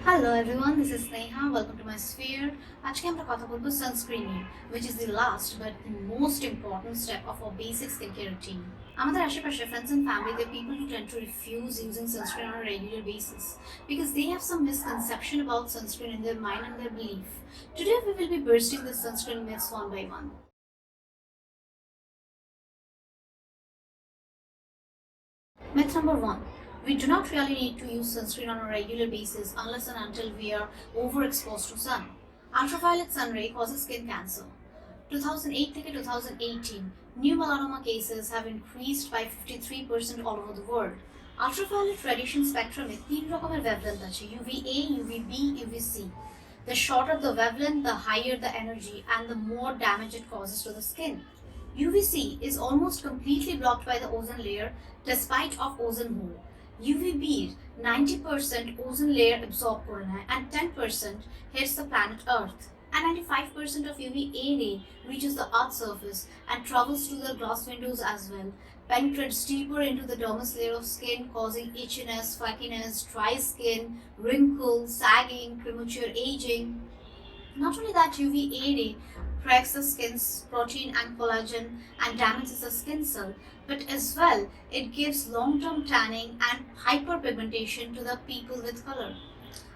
Hello everyone, this is Neha. Welcome to my sphere. আজকে আমরা কথা বলবো sunscreen নিয়ে, which is the last but the most important step of our basic skincare routine. আমাদের আশেপাশে friends and family, there are people who tend to refuse using sunscreen on a regular basis because they have some misconception about sunscreen in their mind and their belief. Today we will be bursting the sunscreen myths one by one. Myth number one. We do not really need to use sunscreen on a regular basis unless and until we are overexposed to sun. Ultraviolet sun ray causes skin cancer. 2008 থেকে 2018, new melanoma cases have increased by 53% all over the world. Ultraviolet radiation spectrum এ তিন রকমের wavelength আছে, UVA, UVB, UVC. The shorter the wavelength, the higher the energy and the more damage it causes to the skin. UVC is almost completely blocked by the ozone layer despite of ozone hole. UVB 90% ozone layer absorb করে নেয় and 10% hits the planet Earth. And 95% of UVA ray reaches the Earth's surface and travels to the glass windows as well, penetrates deeper into the dermis layer of skin, causing itchiness, flakiness, dry skin, wrinkles, sagging, premature aging. Not only that, UVA ray cracks the skin's protein and collagen and damages the skin cell, but as well it gives long-term tanning and hyperpigmentation to the people with color.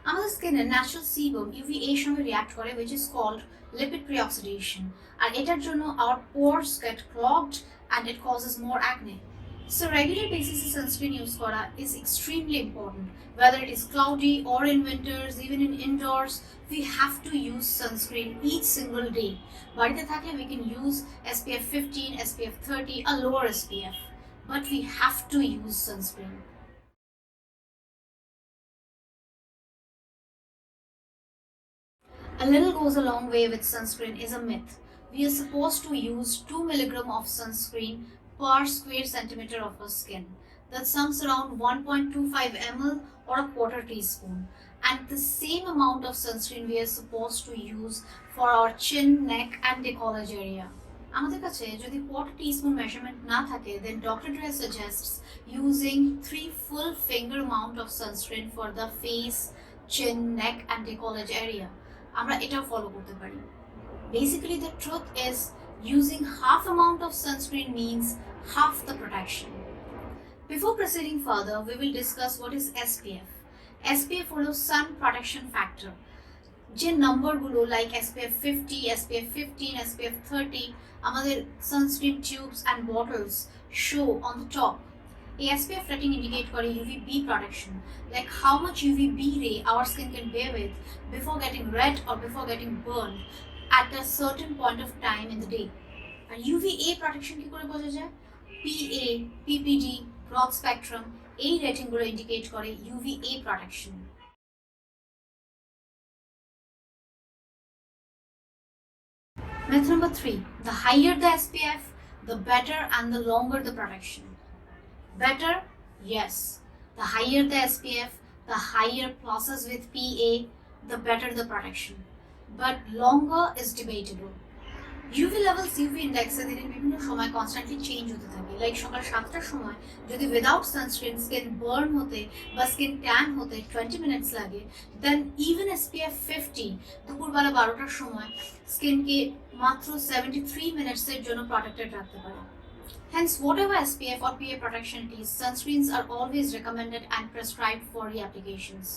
আমাদের স্কিনে natural Shivam UVA সঙ্গে react করে, which is called lipid preoxidation, আর এটার জন্য our pores get clogged and it causes more acne. So regular basis sunscreen use করা is extremely important. Whether it is cloudy or in winters, even in indoors, we have to use sunscreen each single day. বাড়িতে থাকলে we can use SPF 15, SPF 30, a lower SPF, but we have to use sunscreen. A little goes a long way with sunscreen is a myth. We are supposed to use 2 mg of sunscreen per square centimeter of our skin. That sums around 1.25 ml or a quarter teaspoon. And the same amount of sunscreen we are supposed to use for our chin, neck and décolletage area. আমাদের কাছে যদি quarter teaspoon measurement না থাকে, then Dr. Dre suggests using 3 full finger amount of sunscreen for the face, chin, neck and décolletage area. আমরা এটা follow করতে পারি. Basically the truth is using half amount of sunscreen means half the protection. Before proceeding further, we will discuss what is SPF. SPF হলো sun protection factor. যে নাম্বারগুলো like SPF 50, SPF 15, SPF 30 আমাদের sunscreen tubes and bottles show on the top. A SPF rating indicate করে UVB protection, like how much UVB ray our skin can bear with before getting red or before getting burned at a certain point of time in the day. And UVA protection কি করে বোঝা যায়? PA, PPD, broad spectrum এই রেটিংগুলো indicate করে UVA protection. Myth number 3. The higher the SPF, the better and the longer the protection. Better? Yes. The higher the SPF, the higher process with PA, the better the protection. But longer is debatable. UV levels, UV index দিনের বিভিন্ন সময় constantly change হতে থাকে। Like সকাল 7টার সময় যদি without sunscreen skin burn হতে বা স্কিন ট্যান হতে 20 মিনিটস লাগে, দেন ইভেন SPF 50 দুপুরবেলা 12টার সময় স্কিনকে মাত্র 73 মিনিটসের জন্য প্রোটেক্টেড রাখতে পারে। Hence, whatever SPF or PA protection it is, sunscreens are always recommended and prescribed for reapplications.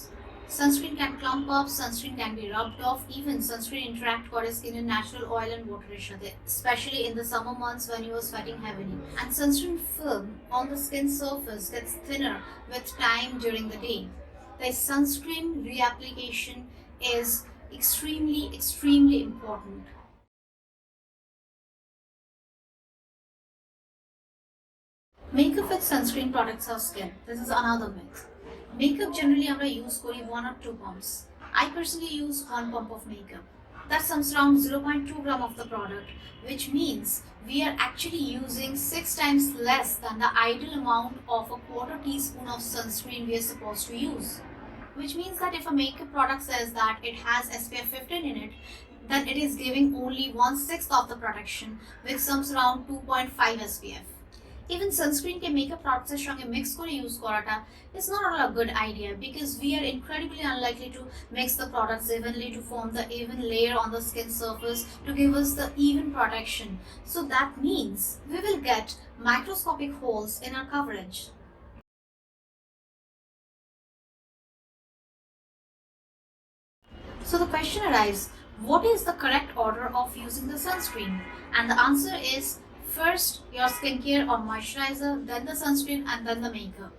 Sunscreen can clump up, sunscreen can be rubbed off, even sunscreen interact করে skin in natural oil and water এর সাথে, especially in the summer months when you are sweating heavily. And sunscreen film on the skin surface gets thinner with time during the day. The sunscreen reapplication is extremely important. Makeup with sunscreen protects our skin. This is another myth. Makeup generally আমরা use করি 1 or 2 pumps. I personally use 1 pump of makeup. That sums around 0.2 gram of the product, which means we are actually using 6 times less than the ideal amount of a quarter teaspoon of sunscreen we are supposed to use. Which means that if a makeup product says that it has SPF 15 in it, then it is giving only 1/6 of the protection, which sums around 2.5 SPF. Even sunscreen K makeup প্রোডাক্টসের সঙ্গে mix করে use করাটা is not at all a good idea because we are incredibly unlikely to mix the products evenly to form the even layer on the skin surface to give us the even protection. So that means we will get microscopic holes in our coverage. So the question arises, what is the correct order of using the sunscreen? And the answer is first your skincare or moisturizer, then the sunscreen, and then the makeup.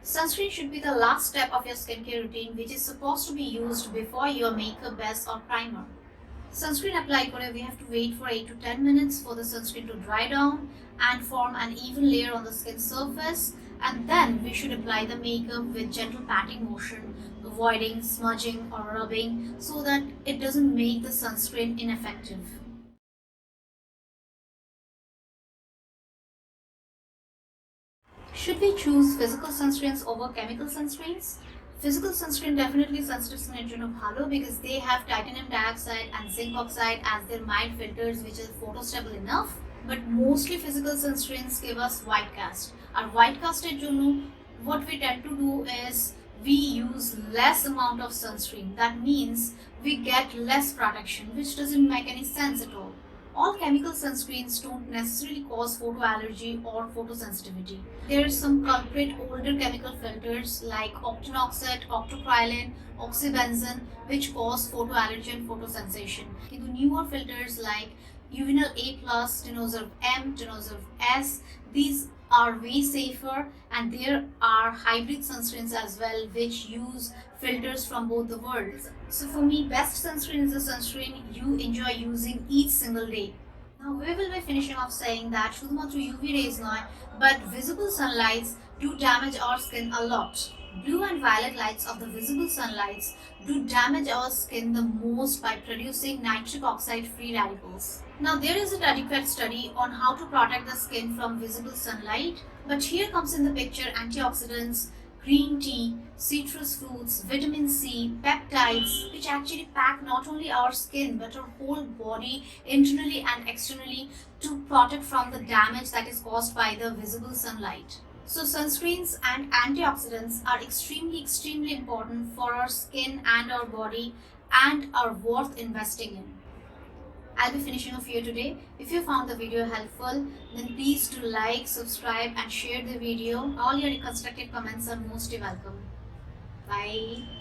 Sunscreen should be the last step of your skincare routine, which is supposed to be used before your makeup base or primer. Sunscreen apply kore we have to wait for 8 to 10 minutes for the sunscreen to dry down and form an even layer on the skin surface, and then we should apply the makeup with gentle patting motion, avoiding smudging or rubbing so that it doesn't make the sunscreen ineffective. Should we choose physical sunscreens over chemical sunscreens? Physical sunscreen definitely sensitive skin জন্য ভালো because they have titanium dioxide and zinc oxide as their mild filters which is photostable enough. But mostly physical sunscreens give us white cast. Our white cast এর জন্য what we tend to do is we use less amount of sunscreen. That means we get less protection, which doesn't make any sense at all. All chemical sunscreens don't necessarily cause photoallergy or photosensitivity. There are some culprit older chemical filters like octinoxate, octocrylene, oxybenzone which cause photoallergy and photosensation. কিন্তু newer filters like Uvinal A+, Tinoserve M, Tinoserve S, these are way safer, and there are hybrid sunscreens as well which use filters from both the worlds. So for me, best sunscreen is the sunscreen you enjoy using each single day. Now we will be finishing off saying that শুধুমাত্র UV rays নয়, but visible sunlights do damage our skin a lot. Blue and violet lights of the visible sunlights do damage our skin the most by producing nitric oxide free radicals. Now there is an adequate study on how to protect the skin from visible sunlight, but here comes in the picture antioxidants, green tea, citrus fruits, vitamin C, peptides, which actually pack not only our skin but our whole body internally and externally to protect from the damage that is caused by the visible sunlight. So sunscreens and antioxidants are extremely important for our skin and our body and are worth investing in. I'll be finishing off here today. If you found the video helpful, then please do like, subscribe and share the video. All your constructive comments are most welcome. Bye.